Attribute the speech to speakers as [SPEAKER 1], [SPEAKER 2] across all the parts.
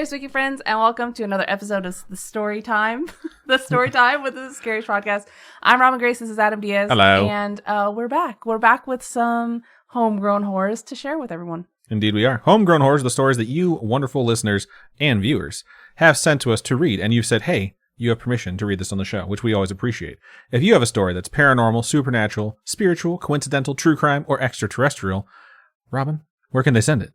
[SPEAKER 1] spooky friends, and welcome to another episode of the Storytime. The Storytime with the Scariest podcast. I'm Robin Grace. This is Adam Diaz.
[SPEAKER 2] Hello.
[SPEAKER 1] And we're back. We're back with some homegrown horrors to share with everyone.
[SPEAKER 2] Indeed we are. Homegrown horrors, the stories that you wonderful listeners and viewers have sent to us to read, and you've said, hey, you have permission to read this on the show, which we always appreciate. If you have a story that's paranormal, supernatural, spiritual, coincidental, true crime, or extraterrestrial, Robin, where can they send it?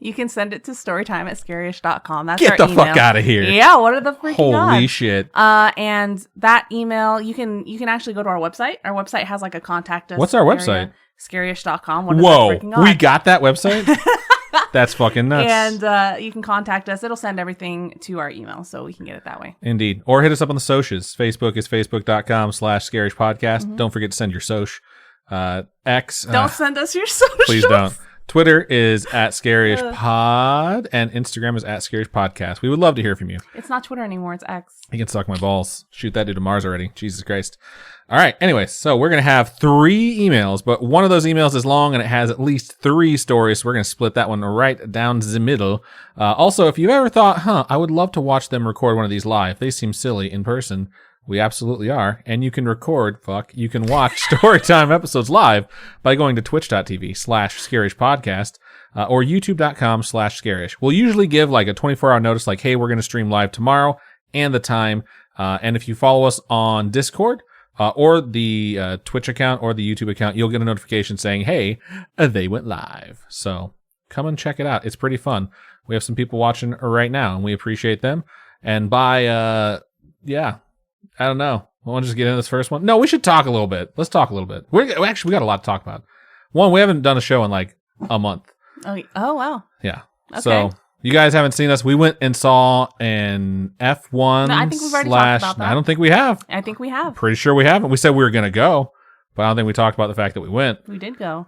[SPEAKER 1] You can send it to storytime@scariest.com. That's
[SPEAKER 2] Get
[SPEAKER 1] our
[SPEAKER 2] the
[SPEAKER 1] email.
[SPEAKER 2] fuck out of here.
[SPEAKER 1] Yeah, what are the freaking
[SPEAKER 2] Holy
[SPEAKER 1] odds?
[SPEAKER 2] shit.
[SPEAKER 1] And that email, you can actually go to our website. Our website has like a contact us.
[SPEAKER 2] What's our website?
[SPEAKER 1] Scariest.com.
[SPEAKER 2] Whoa, we got that website? That's fucking nuts.
[SPEAKER 1] And you can contact us. It'll send everything to our email, so we can get it that way.
[SPEAKER 2] Indeed. Or hit us up on the socials. Facebook is facebook.com/scarishpodcast.
[SPEAKER 1] Mm-hmm.
[SPEAKER 2] Don't forget to send your soch. X.
[SPEAKER 1] Don't send us your socials.
[SPEAKER 2] Please don't. Twitter is @ScarishPod, and Instagram is @ScarishPodcast. We would love to hear from you.
[SPEAKER 1] It's not Twitter anymore. It's X.
[SPEAKER 2] You can suck my balls. Shoot that dude to Mars already. Jesus Christ. All right. Anyways, so we're going to have 3 emails, but one of those emails is long and it has at least 3 stories. So we're going to split that one right down the middle. Also, if you've ever thought, I would love to watch them record one of these live. They seem silly in person. We absolutely are. And you can watch Storytime episodes live by going to twitch.tv/scarishpodcast or youtube.com/scarish. We'll usually give like a 24-hour notice like, hey, we're going to stream live tomorrow and the time. And if you follow us on Discord or the Twitch account or the YouTube account, you'll get a notification saying, hey, they went live. So come and check it out. It's pretty fun. We have some people watching right now and we appreciate them. And I don't know. I want to just get into this first one. No, we should talk a little bit. Let's talk a little bit. We got a lot to talk about. One, we haven't done a show in like a month.
[SPEAKER 1] Oh wow.
[SPEAKER 2] Yeah.
[SPEAKER 1] Okay.
[SPEAKER 2] So you guys haven't seen us. We went and saw an F1
[SPEAKER 1] No, I think we've already talked about that.
[SPEAKER 2] I don't think we have.
[SPEAKER 1] I think we have.
[SPEAKER 2] Pretty sure we haven't. We said we were going to go, but I don't think we talked about the fact that we went.
[SPEAKER 1] We did go.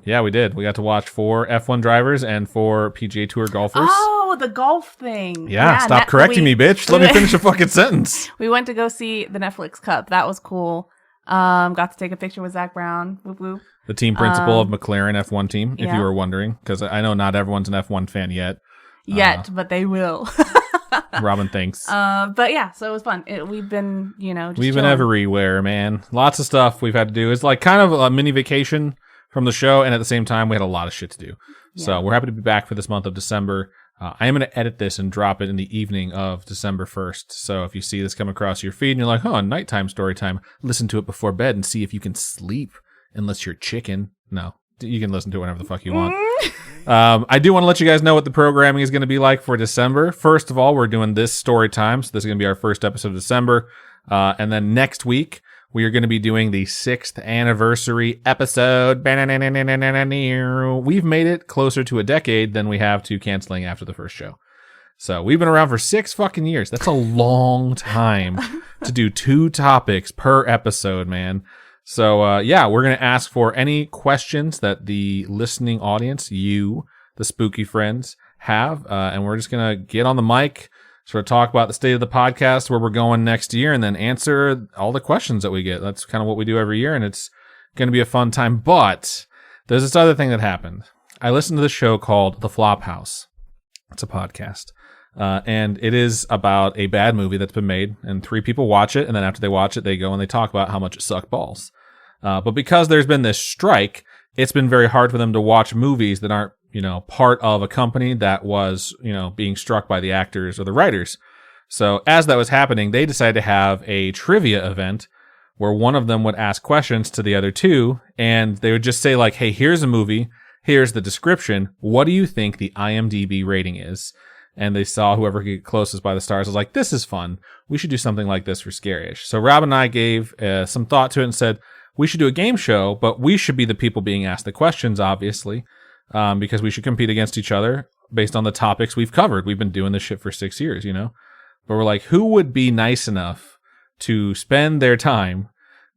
[SPEAKER 2] Yeah, we did. We got to watch 4 F1 drivers and 4 PGA Tour golfers.
[SPEAKER 1] Oh, the golf thing.
[SPEAKER 2] Yeah, stop correcting me, bitch. Let me finish a fucking sentence.
[SPEAKER 1] We went to go see the Netflix Cup. That was cool. Got to take a picture with Zach Brown. Whoop, whoop.
[SPEAKER 2] The team principal of McLaren F1 team, if
[SPEAKER 1] yeah.
[SPEAKER 2] you were wondering, because I know not everyone's an F1 fan yet.
[SPEAKER 1] But they will.
[SPEAKER 2] Robin thinks.
[SPEAKER 1] But yeah, so it was fun. We've been, just
[SPEAKER 2] we've been
[SPEAKER 1] chilling.
[SPEAKER 2] everywhere, man. Lots of stuff we've had to do. It's like kind of a mini vacation from the show, and at the same time, we had a lot of shit to do. Yeah. So we're happy to be back for this month of December. I am going to edit this and drop it in the evening of December 1st. So if you see this come across your feed and you're like, nighttime story time, listen to it before bed and see if you can sleep, unless you're chicken. No, you can listen to it whenever the fuck you want. I do want to let you guys know what the programming is going to be like for December. First of all, we're doing this story time. So this is going to be our first episode of December. And then next week, we are going to be doing the 6th anniversary episode. We've made it closer to a decade than we have to canceling after the first show. So we've been around for 6 fucking years. That's a long time to do 2 topics per episode, man. So, we're going to ask for any questions that the listening audience, you, the spooky friends, have. And we're just going to get on the mic, sort of talk about the state of the podcast, where we're going next year, and then answer all the questions that we get. That's kind of what we do every year, and it's going to be a fun time. But there's this other thing that happened. I listened to this show called The Flophouse. It's a podcast. And it is about a bad movie that's been made, and 3 people watch it, and then after they watch it, they go and they talk about how much it sucked balls. But because there's been this strike, it's been very hard for them to watch movies that aren't, part of a company that was, being struck by the actors or the writers. So as that was happening, they decided to have a trivia event where one of them would ask questions to the other 2, and they would just say like, hey, here's a movie, here's the description, what do you think the IMDb rating is? And they saw whoever could get closest by the stars. I was like, this is fun. We should do something like this for Scarish. So Rob and I gave some thought to it and said, we should do a game show, but we should be the people being asked the questions, obviously, because we should compete against each other based on the topics we've covered. We've been doing this shit for 6 years, But we're like, who would be nice enough to spend their time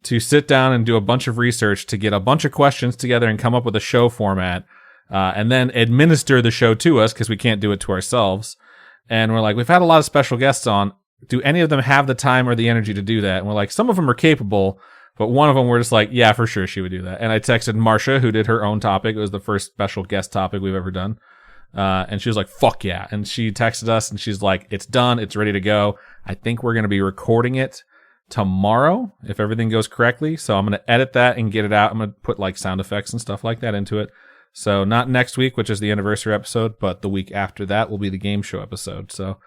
[SPEAKER 2] to sit down and do a bunch of research to get a bunch of questions together and come up with a show format, and then administer the show to us because we can't do it to ourselves. And we're like, we've had a lot of special guests on. Do any of them have the time or the energy to do that? And we're like, some of them are capable, but one of them we're just like, yeah, for sure she would do that. And I texted Marsha, who did her own topic. It was the first special guest topic we've ever done. And she was like, fuck yeah. And she texted us and she's like, it's done. It's ready to go. I think we're going to be recording it tomorrow if everything goes correctly. So I'm going to edit that and get it out. I'm going to put like sound effects and stuff like that into it. So not next week, which is the anniversary episode, but the week after that will be the game show episode. So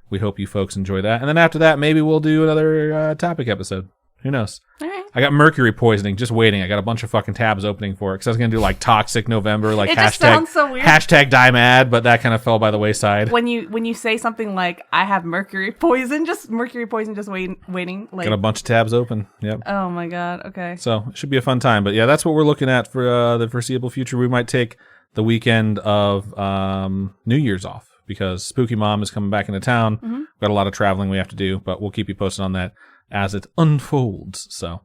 [SPEAKER 2] we hope you folks enjoy that. And then after that, maybe we'll do another topic episode. Who knows?
[SPEAKER 1] All right.
[SPEAKER 2] I got mercury poisoning, just waiting. I got a bunch of fucking tabs opening for it because I was going to do like Toxic November, like
[SPEAKER 1] it just sounds so weird.
[SPEAKER 2] Hashtag die mad, but that kind of fell by the wayside.
[SPEAKER 1] When you say something like, I have mercury poison, just waiting. Like,
[SPEAKER 2] Got a bunch of tabs open. Yep.
[SPEAKER 1] Oh my God. Okay.
[SPEAKER 2] So it should be a fun time. But yeah, that's what we're looking at for the foreseeable future. We might take the weekend of New Year's off because Spooky Mom is coming back into town.
[SPEAKER 1] Mm-hmm.
[SPEAKER 2] We've got a lot of traveling we have to do, but we'll keep you posted on that as it unfolds. So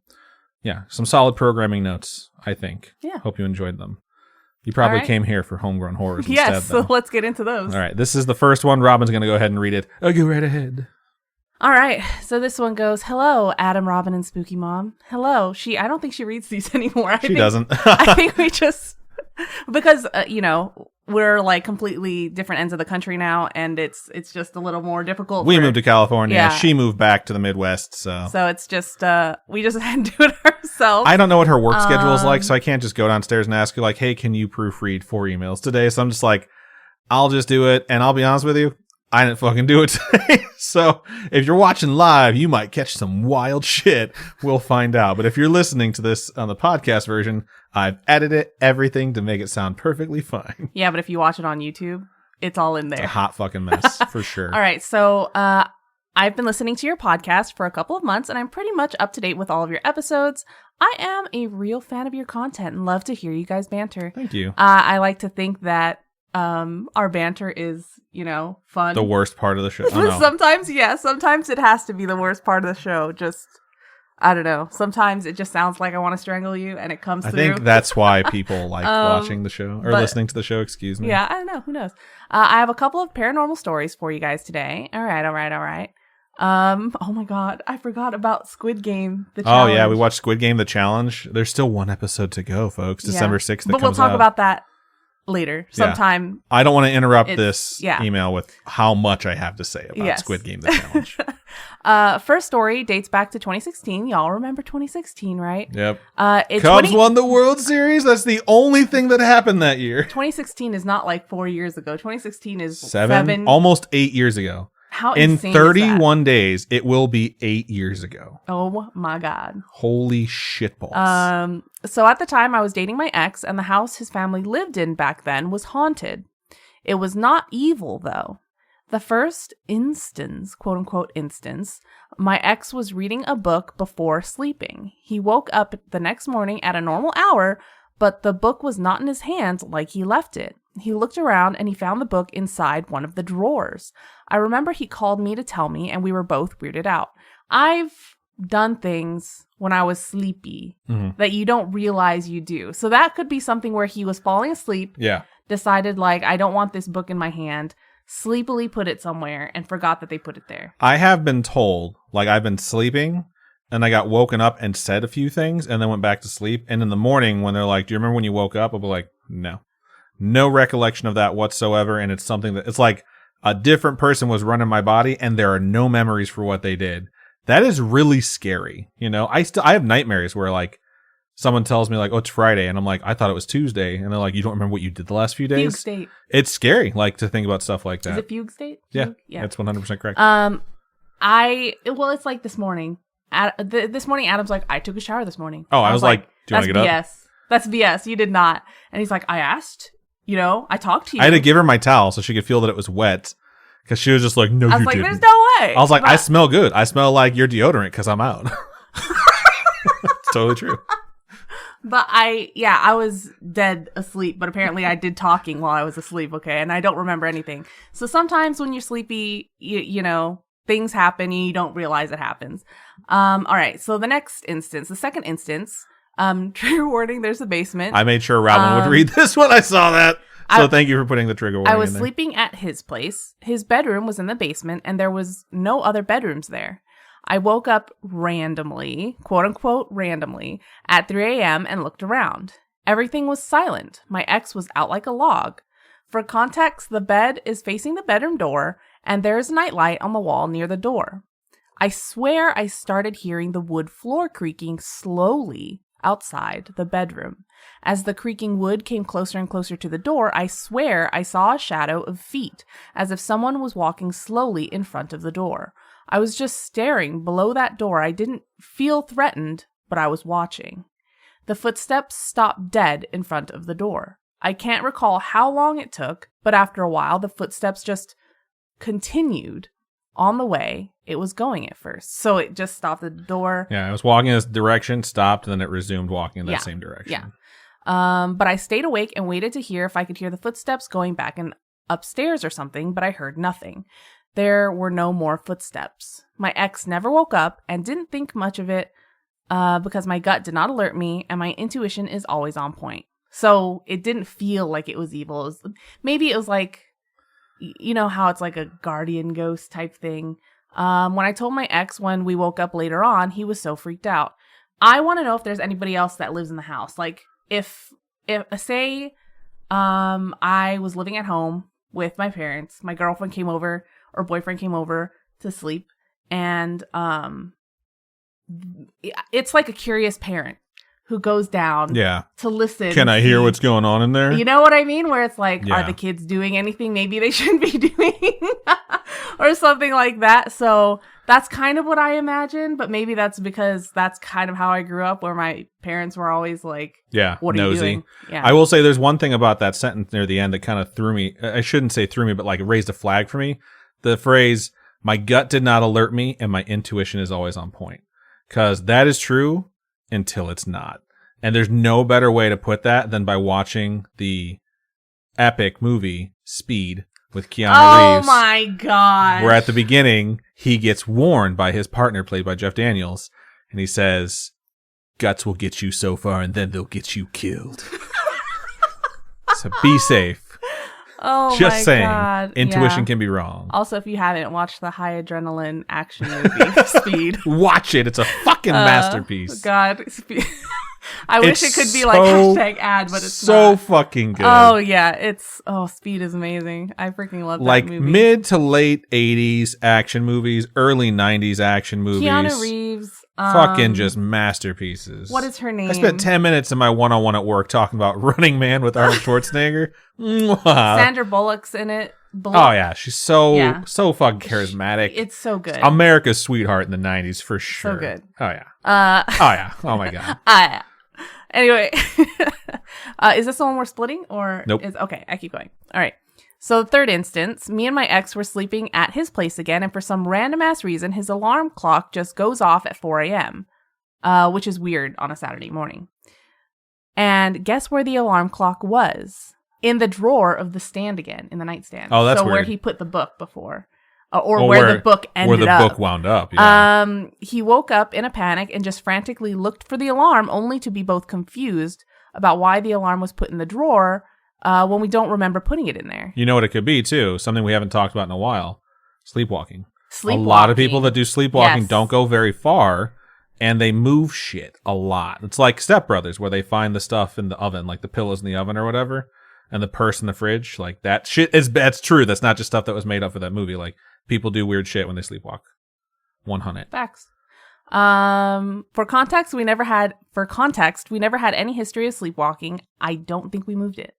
[SPEAKER 2] yeah, some solid programming notes, I think.
[SPEAKER 1] Yeah.
[SPEAKER 2] Hope you enjoyed them. You probably came here for Homegrown Horrors instead.
[SPEAKER 1] Yes, so let's get into those.
[SPEAKER 2] All right, this is the first one. Robin's going to go ahead and read it. I'll go right ahead.
[SPEAKER 1] All right, so this one goes, hello, Adam, Robin, and Spooky Mom. Hello. I don't think she reads these anymore.
[SPEAKER 2] She doesn't.
[SPEAKER 1] I think we just, because, we're like completely different ends of the country now, and it's just a little more difficult.
[SPEAKER 2] We moved to California.
[SPEAKER 1] Yeah.
[SPEAKER 2] She moved back to the Midwest. So
[SPEAKER 1] it's just we just had to do it ourselves.
[SPEAKER 2] I don't know what her work schedule is like, so I can't just go downstairs and ask her like, "Hey, can you proofread 4 emails today?" So I'm just like, I'll just do it, and I'll be honest with you, I didn't fucking do it today. So if you're watching live, you might catch some wild shit. We'll find out. But if you're listening to this on the podcast version, I've edited everything to make it sound perfectly fine.
[SPEAKER 1] Yeah, but if you watch it on YouTube, it's all in there.
[SPEAKER 2] It's a hot fucking mess, for sure.
[SPEAKER 1] All right, so I've been listening to your podcast for a couple of months, and I'm pretty much up to date with all of your episodes. I am a real fan of your content and love to hear you guys banter.
[SPEAKER 2] Thank you.
[SPEAKER 1] I like to think that our banter is, fun.
[SPEAKER 2] The worst part of the show. Oh, no.
[SPEAKER 1] Sometimes it has to be the worst part of the show. Just, I don't know. Sometimes it just sounds like I want to strangle you, and it comes through.
[SPEAKER 2] I think that's why people like watching the show or listening to the show. Excuse me.
[SPEAKER 1] Yeah, I don't know. Who knows? I have a couple of paranormal stories for you guys today. All right. Oh my God, I forgot about Squid Game. The challenge.
[SPEAKER 2] Oh yeah, we watched Squid Game: The Challenge. There's still one episode to go, folks. December 6th.
[SPEAKER 1] But we'll talk about that later sometime.
[SPEAKER 2] I don't want to interrupt this email with how much I have to say about Squid Game: The Challenge.
[SPEAKER 1] First story dates back to 2016. Y'all remember 2016, right?
[SPEAKER 2] Yep. Cubs won the World Series. That's the only thing that happened that year.
[SPEAKER 1] 2016 is not like 4 years ago. 2016 is
[SPEAKER 2] seven, almost 8 years ago.
[SPEAKER 1] How
[SPEAKER 2] in
[SPEAKER 1] insane
[SPEAKER 2] 31 days, it will be 8 years ago.
[SPEAKER 1] Oh my God.
[SPEAKER 2] Holy shitballs.
[SPEAKER 1] So at the time I was dating my ex, and the house his family lived in back then was haunted. It was not evil though. The first instance, quote unquote instance, my ex was reading a book before sleeping. He woke up the next morning at a normal hour, but the book was not in his hands like he left it. He looked around and he found the book inside one of the drawers. I remember he called me to tell me, and we were both weirded out. I've done things when I was sleepy that you don't realize you do. So that could be something where he was falling asleep, decided like, I don't want this book in my hand, sleepily put it somewhere, and forgot that they put it there.
[SPEAKER 2] I have been told, like I've been sleeping and I got woken up and said a few things and then went back to sleep. And in the morning when they're like, do you remember when you woke up? I'll be like, no recollection of that whatsoever. And it's something that it's like a different person was running my body and there are no memories for what they did. That is really scary. I have nightmares where like someone tells me like, oh, it's Friday. And I'm like, I thought it was Tuesday. And they're like, you don't remember what you did the last few days?
[SPEAKER 1] Fugue state.
[SPEAKER 2] It's scary, like to think about stuff like that.
[SPEAKER 1] Is it fugue state?
[SPEAKER 2] Yeah. That's 100% correct.
[SPEAKER 1] It's like this morning. This morning, Adam's like, I took a shower this morning.
[SPEAKER 2] Oh, I was like, do you want to get up?
[SPEAKER 1] That's BS. You did not. And he's like, I asked. I talked to you.
[SPEAKER 2] I had to give her my towel so she could feel that it was wet. Because she was just like, no, you didn't. I was like,
[SPEAKER 1] there's no way.
[SPEAKER 2] I was like, I smell good. I smell like your deodorant because I'm out. It's totally true.
[SPEAKER 1] But I was dead asleep. But apparently I did talking while I was asleep, okay? And I don't remember anything. So sometimes when you're sleepy, you things happen and you don't realize it happens. All right, so the second instance, trigger warning, there's a basement.
[SPEAKER 2] I made sure Robin would read this when I saw that. So thank you for putting the trigger warning in there.
[SPEAKER 1] I was sleeping at his place. His bedroom was in the basement, and there was no other bedrooms there. I woke up randomly, quote unquote randomly, at 3 a.m. and looked around. Everything was silent. My ex was out like a log. For context, the bed is facing the bedroom door, and there's a nightlight on the wall near the door. I swear I started hearing the wood floor creaking slowly outside the bedroom. As the creaking wood came closer and closer to the door, I swear I saw a shadow of feet, as if someone was walking slowly in front of the door. I was just staring below that door. I didn't feel threatened, but I was watching. The footsteps stopped dead in front of the door. I can't recall how long it took, but after a while, the footsteps just continued on the way it was going at first. So it just stopped at the door.
[SPEAKER 2] Yeah, it was walking in this direction, stopped, and then it resumed walking in that same direction.
[SPEAKER 1] Yeah. But I stayed awake and waited to hear if I could hear the footsteps going back and upstairs or something, but I heard nothing. There were no more footsteps. My ex never woke up and didn't think much of it because my gut did not alert me and my intuition is always on point. So it didn't feel like it was evil. Maybe it was like, you know how it's like a guardian ghost type thing. When I told my ex when we woke up later on, he was so freaked out. I want to know if there's anybody else that lives in the house. Like if say I was living at home with my parents, my girlfriend came over or boyfriend came over to sleep, and it's like a curious parent who goes down to listen.
[SPEAKER 2] Can I hear what's going on in there?
[SPEAKER 1] You know what I mean? Where it's like, are the kids doing anything maybe they shouldn't be doing? Or something like that. So that's kind of what I imagine, but maybe that's because that's kind of how I grew up, where my parents were always like, what are you doing? Yeah.
[SPEAKER 2] I will say there's one thing about that sentence near the end that kind of threw me. I shouldn't say threw me, but like it raised a flag for me. The phrase, my gut did not alert me and my intuition is always on point. Because that is true until it's not. And there's no better way to put that than by watching the epic movie Speed with Keanu Reeves.
[SPEAKER 1] Oh my God.
[SPEAKER 2] Where at the beginning, he gets warned by his partner, played by Jeff Daniels, and he says, guts will get you so far and then they'll get you killed. So be safe.
[SPEAKER 1] Oh,
[SPEAKER 2] just
[SPEAKER 1] my
[SPEAKER 2] saying,
[SPEAKER 1] God.
[SPEAKER 2] intuition can be wrong.
[SPEAKER 1] Also, if you haven't watched the high adrenaline action movie, Speed.
[SPEAKER 2] Watch it. It's a fucking masterpiece.
[SPEAKER 1] God. I wish it could be like hashtag ad, but it's
[SPEAKER 2] so
[SPEAKER 1] not.
[SPEAKER 2] Fucking good.
[SPEAKER 1] Oh, yeah. Speed is amazing. I freaking love that
[SPEAKER 2] like
[SPEAKER 1] movie.
[SPEAKER 2] Mid to late 80s action movies, early 90s action movies.
[SPEAKER 1] Keanu Reeves.
[SPEAKER 2] Fucking just masterpieces.
[SPEAKER 1] What is her name?
[SPEAKER 2] I spent 10 minutes in my one-on-one at work talking about Running Man with Arnold Schwarzenegger.
[SPEAKER 1] Sandra Bullock's in it.
[SPEAKER 2] Oh, yeah. She's so fucking charismatic.
[SPEAKER 1] It's so good.
[SPEAKER 2] America's sweetheart in the 90s, for sure.
[SPEAKER 1] So good.
[SPEAKER 2] Oh, yeah. Oh, yeah. Oh, my God.
[SPEAKER 1] Yeah. Anyway, is this the one we're splitting? Or
[SPEAKER 2] Nope.
[SPEAKER 1] Okay, I keep going. All right. So the third instance, me and my ex were sleeping at his place again, and for some random-ass reason, his alarm clock just goes off at 4 a.m., which is weird on a Saturday morning. And guess where the alarm clock was? In the drawer of the stand again, in the nightstand.
[SPEAKER 2] Oh, that's
[SPEAKER 1] so
[SPEAKER 2] weird.
[SPEAKER 1] Where he put the book before. Or where the book ended up.
[SPEAKER 2] Where the book wound up, yeah.
[SPEAKER 1] He woke up in a panic and just frantically looked for the alarm, only to be both confused about why the alarm was put in the drawer when we don't remember putting it in there.
[SPEAKER 2] You know what it could be, too? Something we haven't talked about in a while. Sleepwalking. A lot of people that do sleepwalking don't go very far, and they move shit a lot. It's like Step Brothers, where they find the stuff in the oven, like the pillows in the oven or whatever, and the purse in the fridge. Like, that shit that's true. That's not just stuff that was made up for that movie. Like, people do weird shit when they sleepwalk. 100.
[SPEAKER 1] Facts. For context, we never had any history of sleepwalking. I don't think we moved it.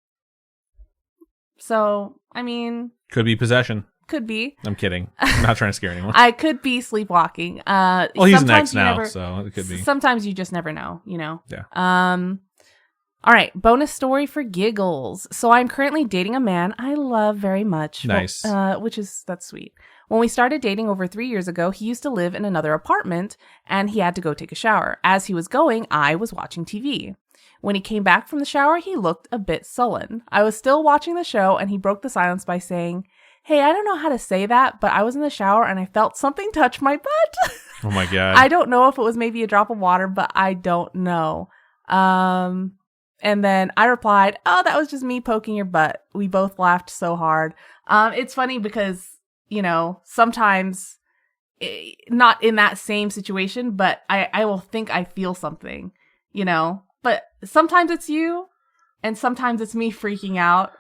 [SPEAKER 1] So, I mean,
[SPEAKER 2] could be possession.
[SPEAKER 1] Could be.
[SPEAKER 2] I'm kidding. I'm not trying to scare anyone.
[SPEAKER 1] I could be sleepwalking.
[SPEAKER 2] Well, he's an ex now, so it could be.
[SPEAKER 1] Sometimes you just never know, you know?
[SPEAKER 2] Yeah.
[SPEAKER 1] All right, bonus story for giggles. So I'm currently dating a man I love very much.
[SPEAKER 2] Nice.
[SPEAKER 1] That's sweet. When we started dating over 3 years ago, he used to live in another apartment, and he had to go take a shower. As he was going, I was watching TV. When he came back from the shower, he looked a bit sullen. I was still watching the show, and he broke the silence by saying, "Hey, I don't know how to say that, but I was in the shower and I felt something touch my butt."
[SPEAKER 2] Oh my God.
[SPEAKER 1] I don't know if it was maybe a drop of water, but I don't know. And then I replied, "Oh, that was just me poking your butt." We both laughed so hard. It's funny because, you know, sometimes, not in that same situation, but I will think I feel something, you know. But sometimes it's you, and sometimes it's me freaking out.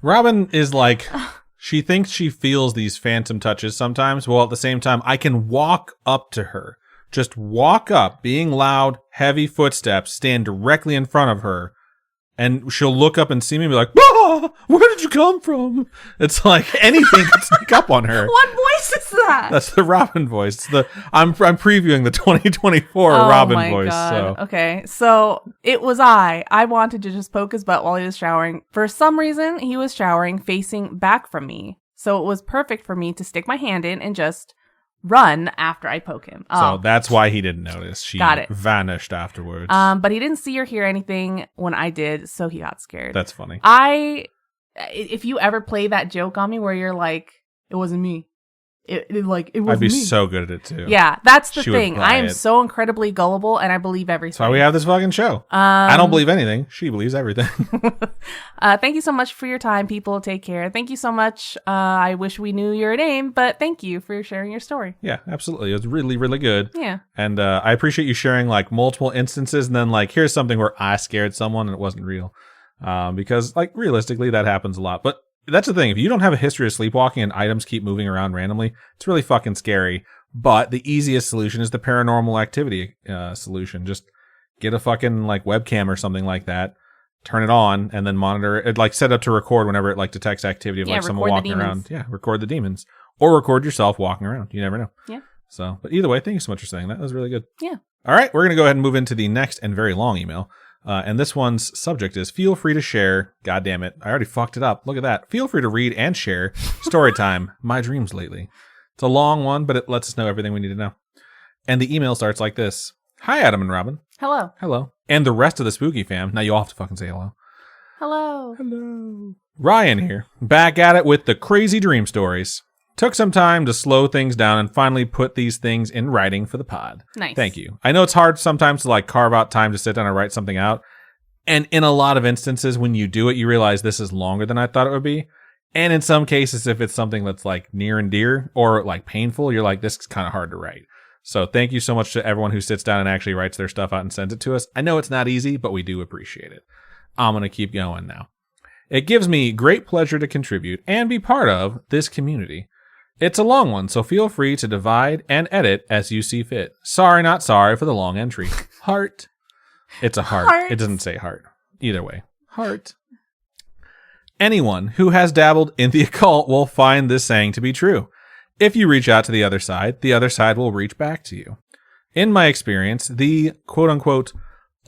[SPEAKER 2] Robin is like, she thinks she feels these phantom touches sometimes. Well, at the same time, I can walk up to her. Just walk up, being loud, heavy footsteps, stand directly in front of her. And she'll look up and see me and be like, ah, where did you come from? It's like anything can sneak up on her.
[SPEAKER 1] What voice is that?
[SPEAKER 2] That's the Robin voice. I'm previewing the 2024 Robin voice.
[SPEAKER 1] God.
[SPEAKER 2] So.
[SPEAKER 1] Okay, so it was I wanted to just poke his butt while he was showering. For some reason, he was showering facing back from me. So it was perfect for me to stick my hand in and just run after I poke him.
[SPEAKER 2] So that's why he didn't notice. She
[SPEAKER 1] got it.
[SPEAKER 2] Vanished afterwards.
[SPEAKER 1] But he didn't see or hear anything when I did, so he got scared.
[SPEAKER 2] That's funny.
[SPEAKER 1] If you ever play that joke on me where you're like, it wasn't me. It wasn't
[SPEAKER 2] I'd be
[SPEAKER 1] me.
[SPEAKER 2] so good at it too.
[SPEAKER 1] Yeah, that's the
[SPEAKER 2] She would
[SPEAKER 1] thing.
[SPEAKER 2] buy
[SPEAKER 1] I am
[SPEAKER 2] it.
[SPEAKER 1] so incredibly gullible and I believe everything.
[SPEAKER 2] That's why we have this fucking show. I don't believe anything. She believes everything.
[SPEAKER 1] Thank you so much for your time, people. Take care. Thank you so much. I wish we knew your name, but thank you for sharing your story.
[SPEAKER 2] Yeah, absolutely. It was really, really good.
[SPEAKER 1] Yeah.
[SPEAKER 2] And I appreciate you sharing like multiple instances and then like, here's something where I scared someone and it wasn't real. Because like realistically that happens a lot. But that's the thing. If you don't have a history of sleepwalking and items keep moving around randomly, it's really fucking scary. But the easiest solution is the paranormal activity solution. Just get a fucking like webcam or something like that, turn it on, and then monitor it. Like set up to record whenever it like detects activity of like someone walking around. Yeah, record the demons. Or record yourself walking around. You never know.
[SPEAKER 1] Yeah.
[SPEAKER 2] So, but either way, thank you so much for saying that. That was really good.
[SPEAKER 1] Yeah.
[SPEAKER 2] All right, we're going to go ahead and move into the next and very long email. And this one's subject is feel free to share. God damn it. I already fucked it up. Look at that. Feel free to read and share Storytime, my dreams lately. It's a long one, but it lets us know everything we need to know. And the email starts like this. Hi, Adam and Robin.
[SPEAKER 1] Hello.
[SPEAKER 2] Hello. And the rest of the Spooky fam. Now you all have to fucking say hello.
[SPEAKER 1] Hello.
[SPEAKER 2] Hello. Ryan here. Back at it with the crazy dream stories. Took some time to slow things down and finally put these things in writing for the pod.
[SPEAKER 1] Nice.
[SPEAKER 2] Thank you. I know it's hard sometimes to like carve out time to sit down and write something out. And in a lot of instances, when you do it, you realize this is longer than I thought it would be. And in some cases, if it's something that's like near and dear or like painful, you're like, this is kind of hard to write. So thank you so much to everyone who sits down and actually writes their stuff out and sends it to us. I know it's not easy, but we do appreciate it. I'm going to keep going now. It gives me great pleasure to contribute and be part of this community. It's a long one, so feel free to divide and edit as you see fit. Sorry, not sorry for the long entry. Heart. It's a heart.
[SPEAKER 1] Heart.
[SPEAKER 2] It doesn't say heart. Either way. Heart. Anyone who has dabbled in the occult will find this saying to be true. If you reach out to the other side will reach back to you. In my experience, the quote-unquote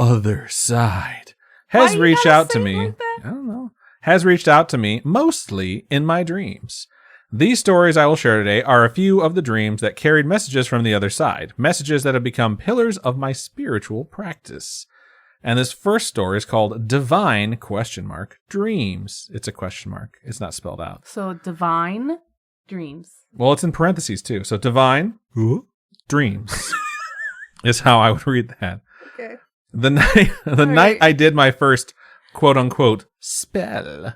[SPEAKER 2] other side has reached out to me.
[SPEAKER 1] Like that?
[SPEAKER 2] I don't know. Has reached out to me mostly in my dreams. These stories I will share today are a few of the dreams that carried messages from the other side, messages that have become pillars of my spiritual practice. And this first story is called Divine Dreams. It's a question mark. It's not spelled out.
[SPEAKER 1] So divine dreams.
[SPEAKER 2] Well, it's in parentheses too. So divine dreams is how I would read that.
[SPEAKER 1] Okay.
[SPEAKER 2] The night I did my first quote unquote spell,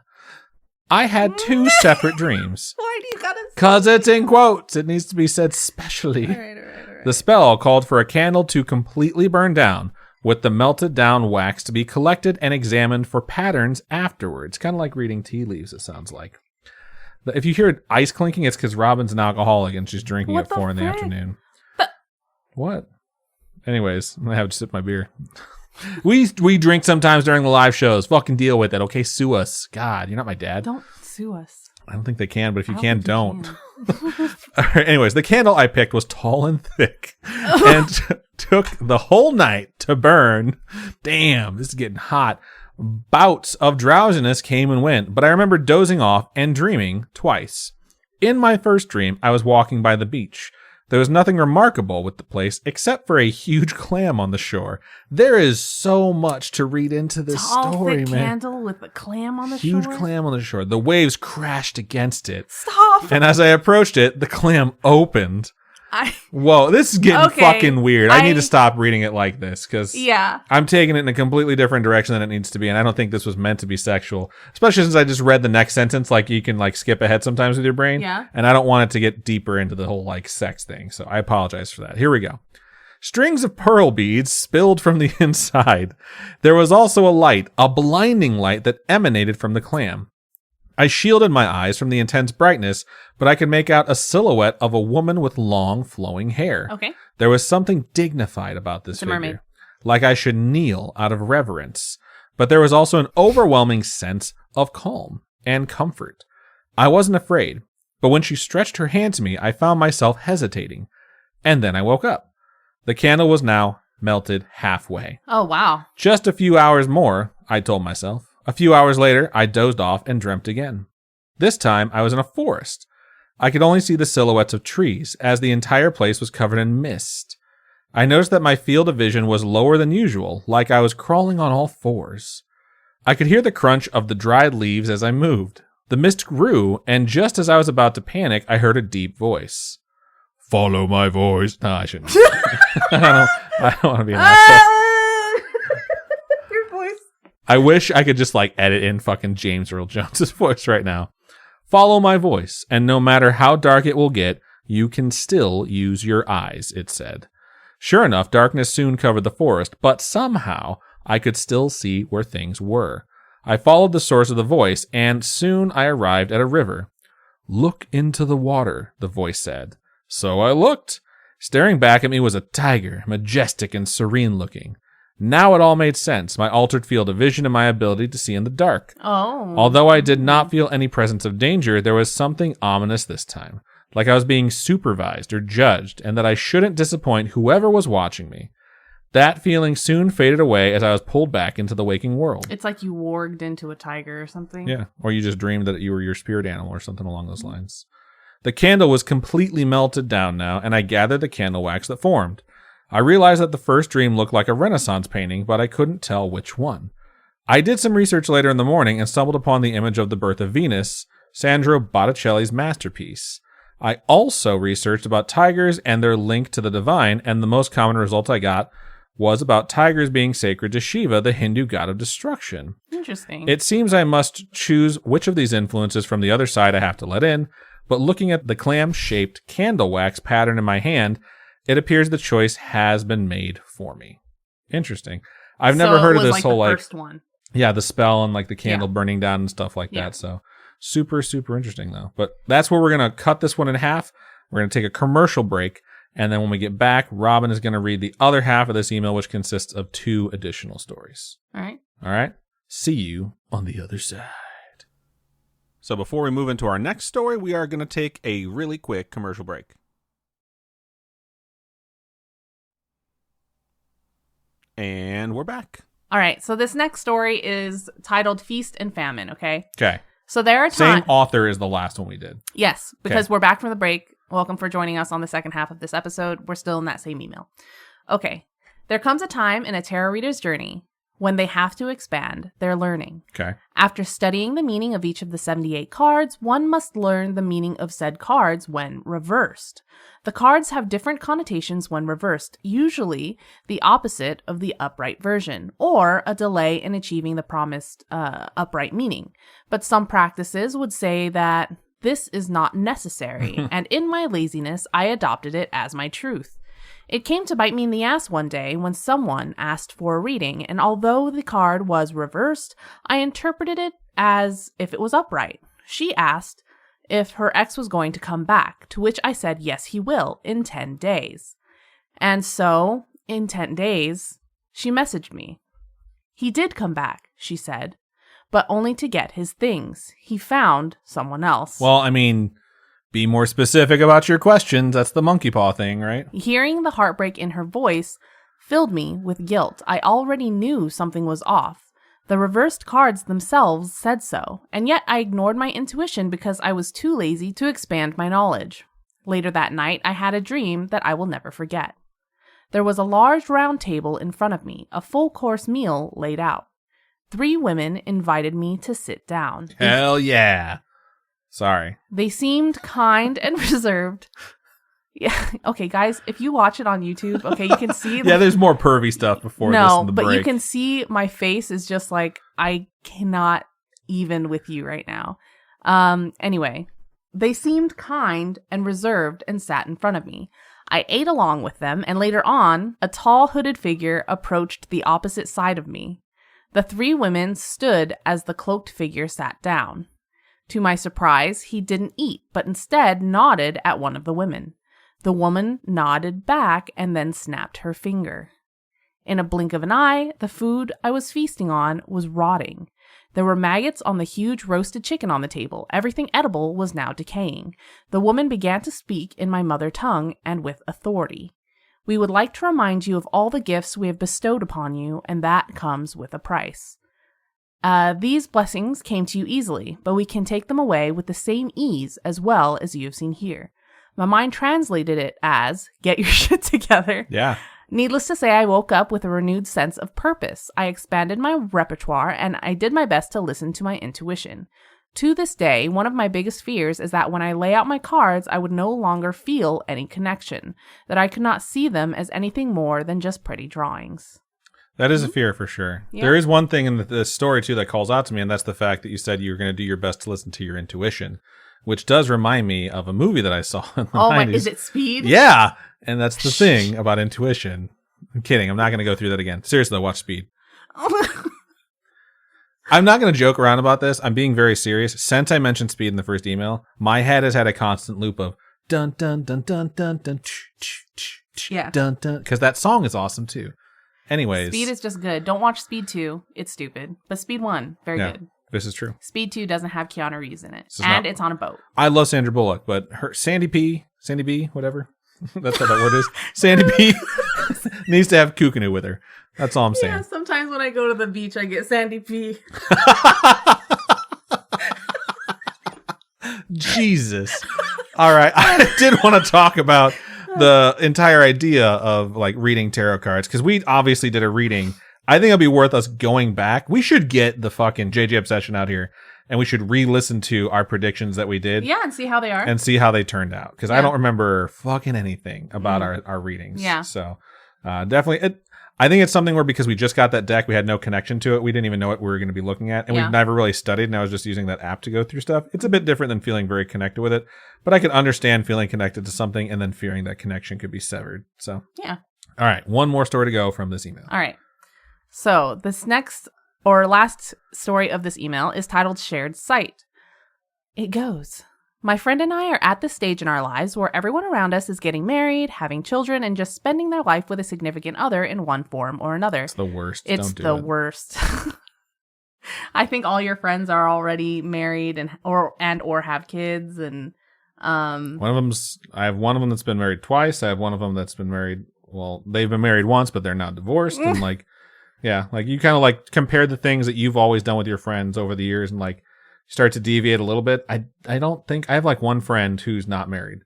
[SPEAKER 2] I had two separate dreams.
[SPEAKER 1] Why do you gotta?
[SPEAKER 2] Cause it's in quotes. It needs to be said specially.
[SPEAKER 1] All right.
[SPEAKER 2] The spell called for a candle to completely burn down, with the melted down wax to be collected and examined for patterns afterwards. Kind of like reading tea leaves, it sounds like. If you hear ice clinking, it's because Robin's an alcoholic and she's drinking at 4 in the afternoon. What? Anyways, I'm going to have to sip my beer. We drink sometimes during the live shows. Fucking deal with it, okay? Sue us. God, you're not my dad.
[SPEAKER 1] Don't sue us.
[SPEAKER 2] I don't think they can, but if you can, don't. All right, anyways, the candle I picked was tall and thick and took the whole night to burn. Damn, this is getting hot. Bouts of drowsiness came and went, but I remember dozing off and dreaming twice. In my first dream, I was walking by the beach. There was nothing remarkable with the place except for a huge clam on the shore. There is so much to read into this story,
[SPEAKER 1] thick
[SPEAKER 2] man.
[SPEAKER 1] Candle with a clam on the
[SPEAKER 2] Huge
[SPEAKER 1] shore.
[SPEAKER 2] clam on the shore. The waves crashed against it.
[SPEAKER 1] Stop.
[SPEAKER 2] And as I approached it, the clam opened. Whoa, this is getting fucking weird. I need to stop reading it like this because I'm taking it in a completely different direction than it needs to be, and I don't think this was meant to be sexual. Especially since I just read the next sentence, like you can like skip ahead sometimes with your brain.
[SPEAKER 1] Yeah.
[SPEAKER 2] And I don't want it to get deeper into the whole like sex thing, so I apologize for that. Here we go. Strings of pearl beads spilled from the inside. There was also a light, a blinding light that emanated from the clam. I shielded my eyes from the intense brightness, but I could make out a silhouette of a woman with long, flowing hair.
[SPEAKER 1] Okay.
[SPEAKER 2] There was something dignified about this
[SPEAKER 1] It's a
[SPEAKER 2] figure,
[SPEAKER 1] mermaid.
[SPEAKER 2] like I should kneel out of reverence. But there was also an overwhelming sense of calm and comfort. I wasn't afraid, but when she stretched her hand to me, I found myself hesitating. And then I woke up. The candle was now melted halfway.
[SPEAKER 1] Oh, wow.
[SPEAKER 2] Just a few hours more, I told myself. A few hours later, I dozed off and dreamt again. This time, I was in a forest. I could only see the silhouettes of trees, as the entire place was covered in mist. I noticed that my field of vision was lower than usual, like I was crawling on all fours. I could hear the crunch of the dried leaves as I moved. The mist grew, and just as I was about to panic, I heard a deep voice. Follow my voice. No, I shouldn't. I don't want to be an asshole.
[SPEAKER 1] Your voice.
[SPEAKER 2] I wish I could just edit in fucking James Earl Jones's voice right now. Follow my voice, and no matter how dark it will get, you can still use your eyes, it said. Sure enough, darkness soon covered the forest, but somehow I could still see where things were. I followed the source of the voice, and soon I arrived at a river. Look into the water, the voice said. So I looked. Staring back at me was a tiger, majestic and serene looking. Now it all made sense, my altered field of vision and my ability to see in the dark.
[SPEAKER 1] Oh.
[SPEAKER 2] Although I did not feel any presence of danger, there was something ominous this time, like I was being supervised or judged, and that I shouldn't disappoint whoever was watching me. That feeling soon faded away as I was pulled back into the waking world.
[SPEAKER 1] It's like you warged into a tiger or something.
[SPEAKER 2] Yeah, or you just dreamed that you were your spirit animal or something along those lines. The candle was completely melted down now, and I gathered the candle wax that formed. I realized that the first dream looked like a Renaissance painting, but I couldn't tell which one. I did some research later in the morning and stumbled upon the image of the birth of Venus, Sandro Botticelli's masterpiece. I also researched about tigers and their link to the divine, and the most common result I got was about tigers being sacred to Shiva, the Hindu god of destruction.
[SPEAKER 1] Interesting.
[SPEAKER 2] It seems I must choose which of these influences from the other side I have to let in, but looking at the clam-shaped candle wax pattern in my hand, it appears the choice has been made for me. Interesting. I've never heard of this whole
[SPEAKER 1] the first one.
[SPEAKER 2] Yeah, the spell and the candle burning down and stuff like that. So super, super interesting though. But that's where we're going to cut this one in half. We're going to take a commercial break. And then when we get back, Robin is going to read the other half of this email, which consists of 2 additional stories.
[SPEAKER 1] All right.
[SPEAKER 2] All right. See you on the other side. So before we move into our next story, we are going to take a really quick commercial break. And we're back.
[SPEAKER 1] All right. So this next story is titled Feast and Famine, okay?
[SPEAKER 2] Okay.
[SPEAKER 1] So there are times...
[SPEAKER 2] Same author as the last one we did.
[SPEAKER 1] Yes, because we're back from the break. Welcome for joining us on the second half of this episode. We're still in that same email. Okay. There comes a time in a tarot reader's journey when they have to expand their learning.
[SPEAKER 2] Okay.
[SPEAKER 1] After studying the meaning of each of the 78 cards, one must learn the meaning of said cards when reversed. The cards have different connotations when reversed, usually the opposite of the upright version, or a delay in achieving the promised upright meaning. But some practices would say that this is not necessary, and in my laziness, I adopted it as my truth. It came to bite me in the ass one day when someone asked for a reading, and although the card was reversed, I interpreted it as if it was upright. She asked if her ex was going to come back, to which I said, yes, he will, in 10 days. And so, in 10 days, she messaged me. He did come back, she said, but only to get his things. He found someone else.
[SPEAKER 2] Well, I mean, be more specific about your questions. That's the monkey paw thing, right?
[SPEAKER 1] Hearing the heartbreak in her voice filled me with guilt. I already knew something was off. The reversed cards themselves said so, and yet I ignored my intuition because I was too lazy to expand my knowledge. Later that night, I had a dream that I will never forget. There was a large round table in front of me, a full-course meal laid out. 3 women invited me to sit down.
[SPEAKER 2] Hell yeah. Sorry.
[SPEAKER 1] They seemed kind and reserved. Yeah. Okay, guys, if you watch it on YouTube, okay, you can see.
[SPEAKER 2] Yeah, there's more pervy stuff before this in the break.
[SPEAKER 1] But you can see my face is just like, I cannot even with you right now. Anyway, they seemed kind and reserved and sat in front of me. I ate along with them, and later on, a tall hooded figure approached the opposite side of me. The 3 women stood as the cloaked figure sat down. To my surprise, he didn't eat, but instead nodded at one of the women. The woman nodded back and then snapped her finger. In a blink of an eye, the food I was feasting on was rotting. There were maggots on the huge roasted chicken on the table. Everything edible was now decaying. The woman began to speak in my mother tongue and with authority. We would like to remind you of all the gifts we have bestowed upon you, and that comes with a price. These blessings came to you easily, but we can take them away with the same ease as well as you have seen here. My mind translated it as, get your shit together.
[SPEAKER 2] Yeah.
[SPEAKER 1] Needless to say, I woke up with a renewed sense of purpose. I expanded my repertoire, and I did my best to listen to my intuition. To this day, one of my biggest fears is that when I lay out my cards, I would no longer feel any connection, that I could not see them as anything more than just pretty drawings.
[SPEAKER 2] That is a fear for sure.
[SPEAKER 1] Yeah.
[SPEAKER 2] There is one thing in the story, too, that calls out to me, and that's the fact that you said you were going to do your best to listen to your intuition, which does remind me of a movie that I saw in the 90s.
[SPEAKER 1] Is it Speed?
[SPEAKER 2] Yeah, and that's the thing about intuition. I'm kidding. I'm not going to go through that again. Seriously, though, watch Speed. I'm not going to joke around about this. I'm being very serious. Since I mentioned Speed in the first email, my head has had a constant loop of dun dun dun dun dun dun dun dun, because that song is awesome too. Anyways,
[SPEAKER 1] Speed is just good. Don't watch Speed 2. It's stupid. But Speed 1, very good.
[SPEAKER 2] This is true.
[SPEAKER 1] Speed 2 doesn't have Keanu Reeves in it. And it's on a boat.
[SPEAKER 2] I love Sandra Bullock, but her Sandy B, whatever. That's what that word is. Sandy B needs to have Kukunu with her. That's all I'm saying.
[SPEAKER 1] Yeah, sometimes when I go to the beach, I get Sandy P.
[SPEAKER 2] Jesus. All right. I did want to talk about the entire idea of like reading tarot cards, because we obviously did a reading. I think it'll be worth us going back. We should get the fucking JJ Obsession out here, and we should re-listen to our predictions that we did.
[SPEAKER 1] Yeah, and see how they are.
[SPEAKER 2] And see how they turned out. Because I don't remember fucking anything about our readings.
[SPEAKER 1] Yeah.
[SPEAKER 2] So definitely, I think it's something where because we just got that deck, we had no connection to it. We didn't even know what we were going to be looking at. And we've never really studied, and I was just using that app to go through stuff. It's a bit different than feeling very connected with it. But I could understand feeling connected to something and then fearing that connection could be severed. So
[SPEAKER 1] yeah.
[SPEAKER 2] All right. One more story to go from this email.
[SPEAKER 1] All right. So this next or last story of this email is titled Shared Sight. It goes, my friend and I are at this stage in our lives where everyone around us is getting married, having children, and just spending their life with a significant other in one form or another.
[SPEAKER 2] It's the worst.
[SPEAKER 1] It's the worst. I think all your friends are already married and or have kids, and
[SPEAKER 2] I have one of them that's been married twice. I have one of them that's been married. Well, they've been married once, but they're not divorced. And like, yeah, like you kind of like compare the things that you've always done with your friends over the years and like start to deviate a little bit. I don't think I have like one friend who's not married,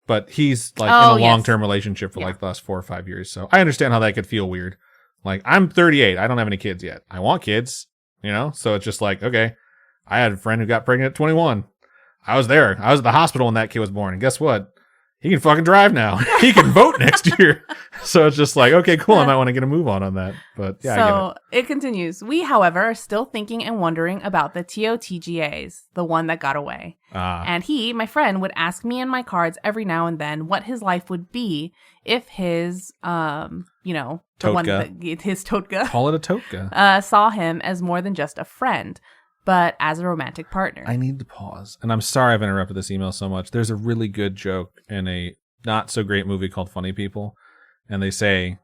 [SPEAKER 2] but he's like in a long-term relationship for like the last 4 or 5 years. So I understand how that could feel weird. Like I'm 38. I don't have any kids yet. I want kids, you know? So it's just like, okay, I had a friend who got pregnant at 21. I was there. I was at the hospital when that kid was born. And guess what? He can fucking drive now. He can vote next year. So it's just like, okay, cool. I might want to get a move on that. But yeah,
[SPEAKER 1] so
[SPEAKER 2] I get
[SPEAKER 1] it continues. We, however, are still thinking and wondering about the TOTGAs, the one that got away. And he, my friend, would ask me and my cards every now and then what his life would be if his, his Totka.
[SPEAKER 2] Call it a Totka.
[SPEAKER 1] Saw him as more than just a friend, but as a romantic partner.
[SPEAKER 2] I need to pause. And I'm sorry I've interrupted this email so much. There's a really good joke in a not so great movie called Funny People. And they say,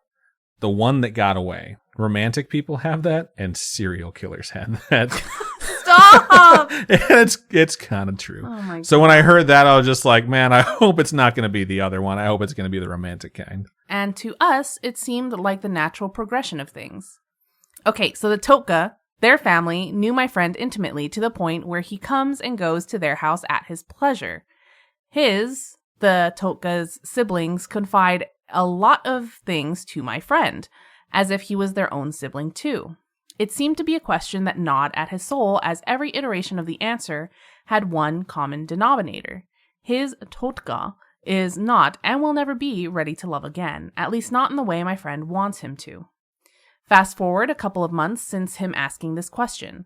[SPEAKER 2] the one that got away. Romantic people have that, and serial killers have that.
[SPEAKER 1] Stop!
[SPEAKER 2] And it's kind of true.
[SPEAKER 1] Oh my God.
[SPEAKER 2] So when I heard that, I was just like, man, I hope it's not going to be the other one. I hope it's going to be the romantic kind.
[SPEAKER 1] And to us, it seemed like the natural progression of things. Okay, so the Totka, their family, knew my friend intimately to the point where he comes and goes to their house at his pleasure. The Totka's siblings confide a lot of things to my friend, as if he was their own sibling too. It seemed to be a question that gnawed at his soul, as every iteration of the answer had one common denominator. His Totka is not and will never be ready to love again, at least not in the way my friend wants him to. Fast forward a couple of months since him asking this question.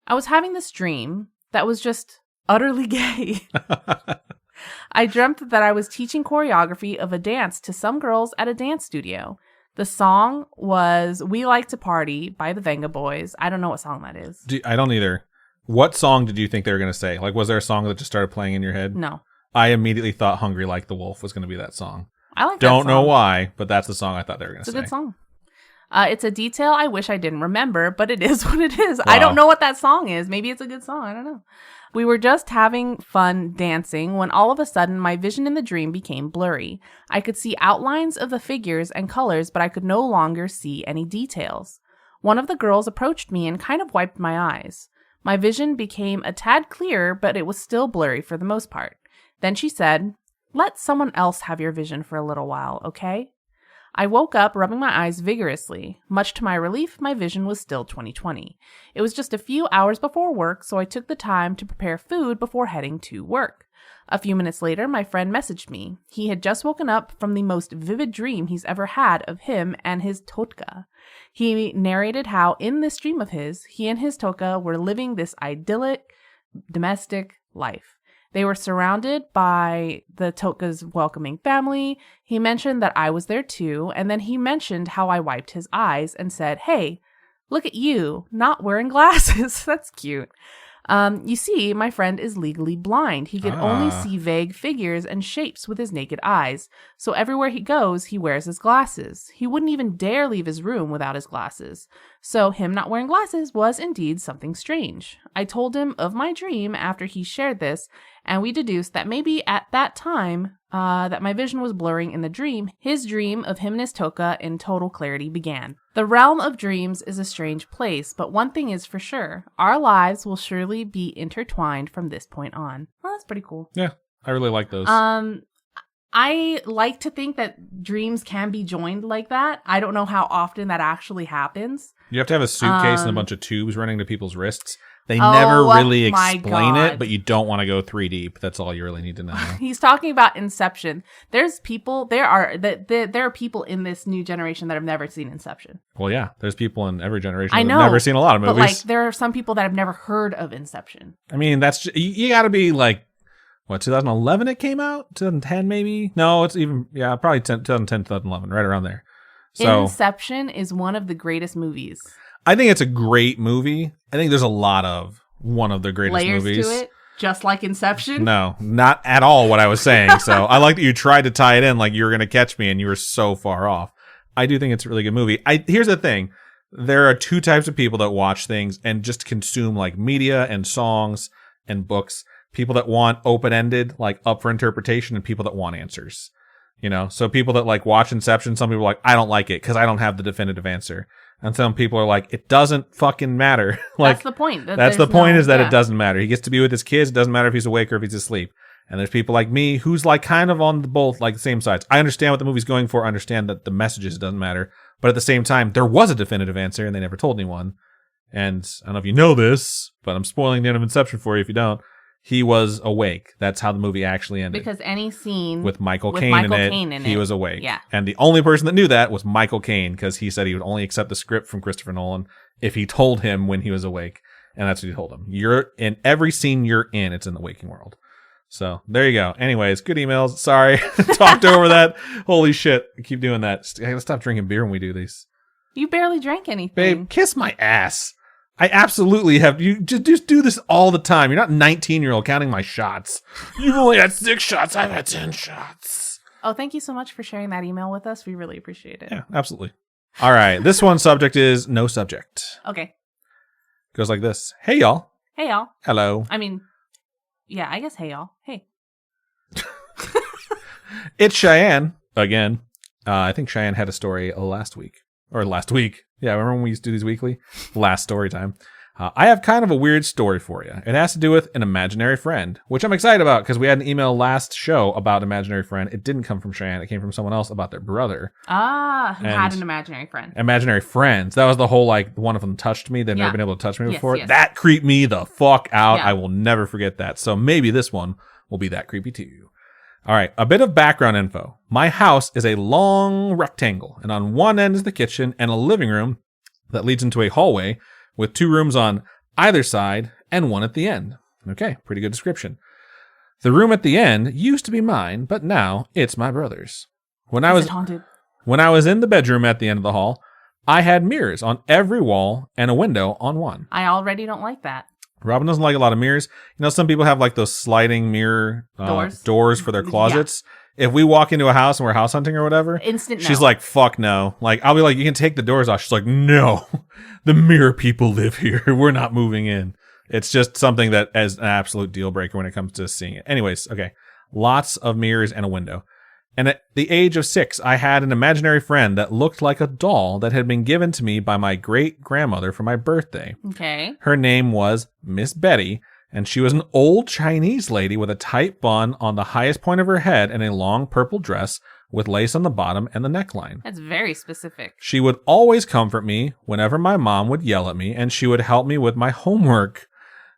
[SPEAKER 1] I was having this dream that was just utterly gay. I dreamt that I was teaching choreography of a dance to some girls at a dance studio. The song was We Like to Party by the Venga Boys. I don't know what song that is.
[SPEAKER 2] I don't either. What song did you think they were going to say? Like, was there a song that just started playing in your head?
[SPEAKER 1] No.
[SPEAKER 2] I immediately thought Hungry Like the Wolf was going to be that song.
[SPEAKER 1] I like that song.
[SPEAKER 2] Don't know why, but that's the song I thought they were going to say.
[SPEAKER 1] It's a good song. It's a detail I wish I didn't remember, but it is what it is.
[SPEAKER 2] Wow.
[SPEAKER 1] I don't know what that song is. Maybe it's a good song. I don't know. We were just having fun dancing when all of a sudden my vision in the dream became blurry. I could see outlines of the figures and colors, but I could no longer see any details. One of the girls approached me and kind of wiped my eyes. My vision became a tad clearer, but it was still blurry for the most part. Then she said, "Let someone else have your vision for a little while, okay?" I woke up, rubbing my eyes vigorously. Much to my relief, my vision was still 20/20. It was just a few hours before work, so I took the time to prepare food before heading to work. A few minutes later, my friend messaged me. He had just woken up from the most vivid dream he's ever had of him and his Totka. He narrated how, in this dream of his, he and his Totka were living this idyllic, domestic life. They were surrounded by the Totka's welcoming family. He mentioned that I was there too, and then he mentioned how I wiped his eyes and said, "Hey, look at you, not wearing glasses." That's cute. You see, my friend is legally blind. He can only see vague figures and shapes with his naked eyes. So everywhere he goes, he wears his glasses. He wouldn't even dare leave his room without his glasses. So him not wearing glasses was indeed something strange. I told him of my dream after he shared this, and we deduced that maybe at that time that my vision was blurring in the dream, his dream of him and his Toka in total clarity began. The realm of dreams is a strange place, but one thing is for sure, our lives will surely be intertwined from this point on. Well, that's pretty cool.
[SPEAKER 2] Yeah, I really like those.
[SPEAKER 1] I like to think that dreams can be joined like that. I don't know how often that actually happens.
[SPEAKER 2] You have to have a suitcase and a bunch of tubes running to people's wrists. They never really explain it, but you don't want to go 3 deep. That's all you really need to know.
[SPEAKER 1] He's talking about Inception. There are people in this new generation that have never seen Inception.
[SPEAKER 2] Well, yeah, there's people in every generation that have never seen a lot of movies.
[SPEAKER 1] But like, there are some people that have never heard of Inception.
[SPEAKER 2] I mean, you got to be like, what, 2011 it came out? 2010 maybe? No, it's even, yeah, probably 2010, 2011, right around there. So
[SPEAKER 1] Inception is one of the greatest movies.
[SPEAKER 2] I think it's a great movie. I think there's a lot of one of the greatest movies.
[SPEAKER 1] Layers to it, just like Inception?
[SPEAKER 2] No, not at all what I was saying. So I like that you tried to tie it in like you were going to catch me and you were so far off. I do think it's a really good movie. Here's the thing. There are two types of people that watch things and just consume like media and songs and books. People that want open-ended, like up for interpretation, and people that want answers. You know, so people that like watch Inception, some people are like, I don't like it because I don't have the definitive answer. And some people are like, it doesn't fucking matter. Like,
[SPEAKER 1] that's the point.
[SPEAKER 2] That's the point is that it doesn't matter. He gets to be with his kids. It doesn't matter if he's awake or if he's asleep. And there's people like me who's like kind of on both like the same sides. I understand what the movie's going for. I understand that the messages doesn't matter. But at the same time, there was a definitive answer and they never told anyone. And I don't know if you know this, but I'm spoiling the end of Inception for you if you don't. He was awake. That's how the movie actually ended.
[SPEAKER 1] Because any scene
[SPEAKER 2] with Michael Caine in it, he was awake.
[SPEAKER 1] Yeah.
[SPEAKER 2] And the only person that knew that was Michael Caine, because he said he would only accept the script from Christopher Nolan if he told him when he was awake. And that's what he told him. You're in every scene you're in, it's in the waking world. So there you go. Anyways, good emails. Sorry. Talked over that. Holy shit. I keep doing that. I gotta stop drinking beer when we do these.
[SPEAKER 1] You barely drank anything.
[SPEAKER 2] Babe, kiss my ass. I absolutely have. You just do this all the time. You're not 19-year-old counting my shots. You've only had 6 shots. I've had 10 shots.
[SPEAKER 1] Oh, thank you so much for sharing that email with us. We really appreciate it.
[SPEAKER 2] Yeah, absolutely. All right. This one's subject is no subject.
[SPEAKER 1] Okay.
[SPEAKER 2] Goes like this. Hey, y'all.
[SPEAKER 1] Hey, y'all.
[SPEAKER 2] Hello.
[SPEAKER 1] I mean, yeah, I guess hey, y'all. Hey.
[SPEAKER 2] It's Cheyenne again. I think Cheyenne had a story last week. Or last week. Yeah, remember when we used to do these weekly? Last story time. I have kind of a weird story for you. It has to do with an imaginary friend, which I'm excited about because we had an email last show about imaginary friend. It didn't come from Cheyenne. It came from someone else about their brother.
[SPEAKER 1] Who had an imaginary friend.
[SPEAKER 2] Imaginary friends. That was the whole, like, one of them touched me. They've never been able to touch me before.
[SPEAKER 1] Yes.
[SPEAKER 2] That creeped me the fuck out. Yeah. I will never forget that. So maybe this one will be that creepy too. All right, a bit of background info. My house is a long rectangle, and on one end is the kitchen and a living room that leads into a hallway with 2 rooms on either side and 1 at the end. Okay, pretty good description. The room at the end used to be mine, but now it's my brother's. Is it haunted? When I was in the bedroom at the end of the hall, I had mirrors on every wall and a window on one.
[SPEAKER 1] I already don't like that.
[SPEAKER 2] Robin doesn't like a lot of mirrors. You know, some people have like those sliding mirror doors for their closets. Yeah. If we walk into a house and we're house hunting or whatever, she's like, fuck no. Like, I'll be like, you can take the doors off. She's like, no, the mirror people live here. We're not moving in. It's just something that is an absolute deal breaker when it comes to seeing it. Anyways, okay. Lots of mirrors and a window. And at the age of 6, I had an imaginary friend that looked like a doll that had been given to me by my great-grandmother for my birthday.
[SPEAKER 1] Okay.
[SPEAKER 2] Her name was Miss Betty, and she was an old Chinese lady with a tight bun on the highest point of her head and a long purple dress with lace on the bottom and the neckline.
[SPEAKER 1] That's very specific.
[SPEAKER 2] She would always comfort me whenever my mom would yell at me, and she would help me with my homework.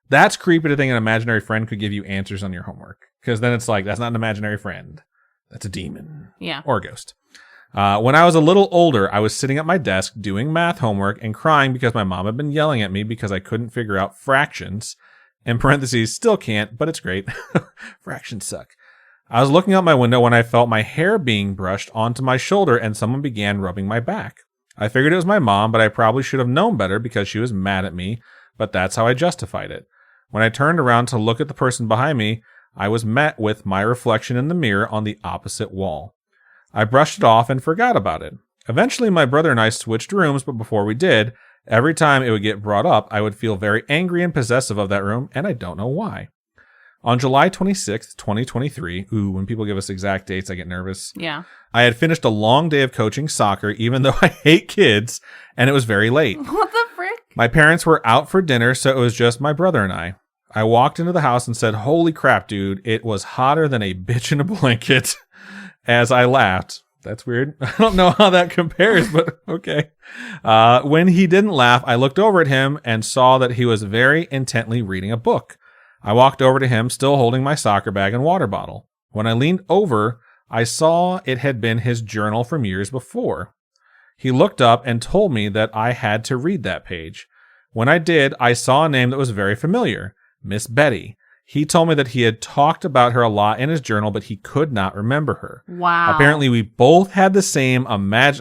[SPEAKER 2] That's creepy to think an imaginary friend could give you answers on your homework. Because then it's like, that's not an imaginary friend. That's a demon.
[SPEAKER 1] Yeah.
[SPEAKER 2] Or a ghost. When I was a little older, I was sitting at my desk doing math homework and crying because my mom had been yelling at me because I couldn't figure out fractions. In parentheses, still can't, but it's great. Fractions suck. I was looking out my window when I felt my hair being brushed onto my shoulder and someone began rubbing my back. I figured it was my mom, but I probably should have known better because she was mad at me, but that's how I justified it. When I turned around to look at the person behind me, I was met with my reflection in the mirror on the opposite wall. I brushed it off and forgot about it. Eventually, my brother and I switched rooms, but before we did, every time it would get brought up, I would feel very angry and possessive of that room, and I don't know why. On July 26th, 2023, when people give us exact dates, I get nervous.
[SPEAKER 1] Yeah.
[SPEAKER 2] I had finished a long day of coaching soccer, even though I hate kids, and it was very late.
[SPEAKER 1] What the frick?
[SPEAKER 2] My parents were out for dinner, so it was just my brother and I. I walked into the house and said, holy crap, dude, it was hotter than a bitch in a blanket, as I laughed. That's weird. I don't know how that compares, but okay. When he didn't laugh, I looked over at him and saw that he was very intently reading a book. I walked over to him, still holding my soccer bag and water bottle. When I leaned over, I saw it had been his journal from years before. He looked up and told me that I had to read that page. When I did, I saw a name that was very familiar. Miss Betty. He told me that he had talked about her a lot in his journal, but he could not remember her.
[SPEAKER 1] Wow.
[SPEAKER 2] Apparently, we both had the same I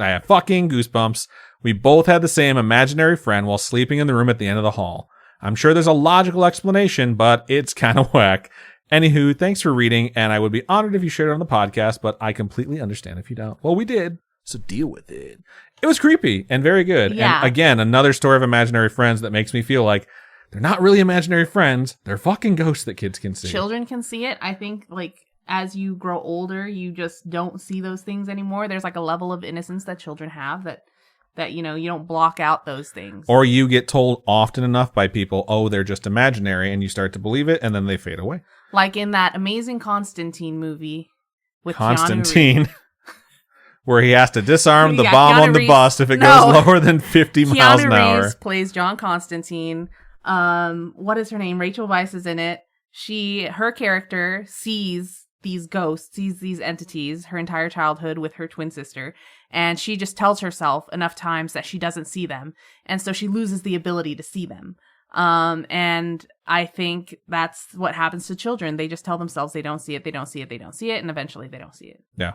[SPEAKER 2] have fucking goosebumps. We both had the same imaginary friend while sleeping in the room at the end of the hall. I'm sure there's a logical explanation, but it's kind of whack. Anywho, thanks for reading, and I would be honored if you shared it on the podcast, but I completely understand if you don't. Well, we did, so deal with it. It was creepy and very good.
[SPEAKER 1] Yeah.
[SPEAKER 2] And again, another story of imaginary friends that makes me feel like they're not really imaginary friends. They're fucking ghosts that kids can see.
[SPEAKER 1] Children can see it. I think, like, as you grow older, you just don't see those things anymore. There's, like, a level of innocence that children have that you know, you don't block out those things.
[SPEAKER 2] Or you get told often enough by people, oh, they're just imaginary, and you start to believe it, and then they fade away.
[SPEAKER 1] Like in that amazing Constantine movie with
[SPEAKER 2] Constantine. Where he has to disarm the bomb
[SPEAKER 1] Keanu
[SPEAKER 2] on the
[SPEAKER 1] Reeves.
[SPEAKER 2] bus if it goes lower than 50 miles an hour.
[SPEAKER 1] Keanu Reeves plays John Constantine. What is her name? Rachel Weisz is in it. Her character sees these ghosts, sees these entities her entire childhood with her twin sister, and she just tells herself enough times that she doesn't see them, and so she loses the ability to see them. And I think that's what happens to children. They just tell themselves they don't see it, they don't see it, they don't see it, and eventually they don't see it.
[SPEAKER 2] Yeah.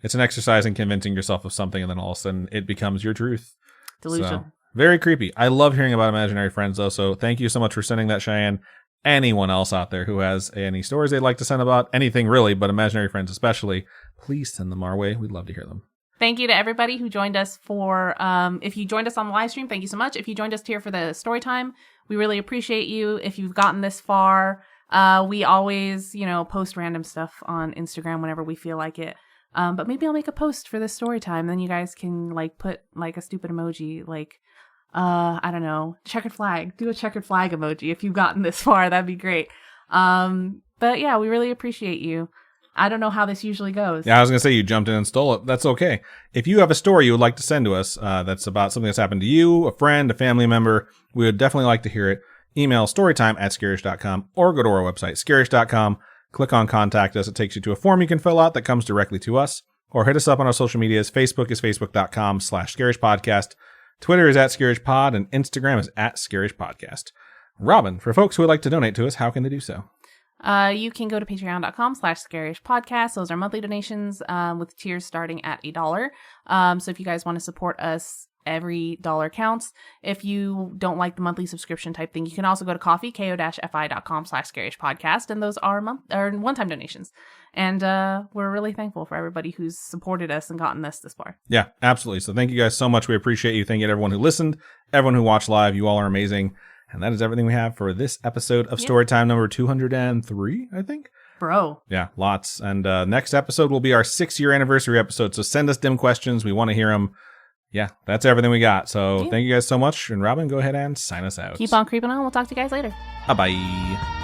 [SPEAKER 2] It's an exercise in convincing yourself of something, and then all of a sudden it becomes your truth.
[SPEAKER 1] Delusion.
[SPEAKER 2] So, very creepy. I love hearing about imaginary friends, though, so thank you so much for sending that, Cheyenne. Anyone else out there who has any stories they'd like to send about anything really, but imaginary friends especially, please send them our way. We'd love to hear them.
[SPEAKER 1] Thank you to everybody who joined us for, if you joined us on the live stream, thank you so much. If you joined us here for the story time, we really appreciate you. If you've gotten this far, we always, post random stuff on Instagram whenever we feel like it. But maybe I'll make a post for this story time. Then you guys can put a stupid emoji, I don't know, checkered flag. Do a checkered flag emoji if you've gotten this far. That'd be great. But yeah, we really appreciate you. I don't know how this usually goes.
[SPEAKER 2] Yeah, I was going to say you jumped in and stole it. That's okay. If you have a story you would like to send to us that's about something that's happened to you, a friend, a family member, we would definitely like to hear it. Email storytime@scarish.com or go to our website, scarish.com. Click on Contact Us. It takes you to a form you can fill out that comes directly to us. Or hit us up on our social medias. Facebook is facebook.com/scarishpodcast. Twitter is @scarishpod, and Instagram is @scarishpodcast. Robin, for folks who would like to donate to us, how can they do so?
[SPEAKER 1] You can go to patreon.com/scarishpodcast. Those are monthly donations with tiers starting at $1. So if you guys want to support us Every dollar counts. If you don't like the monthly subscription type thing, you can also go to ko-fi.com/scarishpodcast, and those are one-time donations. And we're really thankful for everybody who's supported us and gotten this far.
[SPEAKER 2] Yeah, absolutely. So thank you guys so much. We appreciate you. Thank you to everyone who listened, everyone who watched live. You all are amazing. And that is everything we have for this episode of Storytime number 203, I think.
[SPEAKER 1] Bro.
[SPEAKER 2] Yeah, lots. And next episode will be our 6-year anniversary episode. So send us dim questions. We want to hear them. Yeah, that's everything we got. So thank you guys so much. And Robin, go ahead and sign us out.
[SPEAKER 1] Keep on creeping on. We'll talk to you guys later.
[SPEAKER 2] Bye-bye.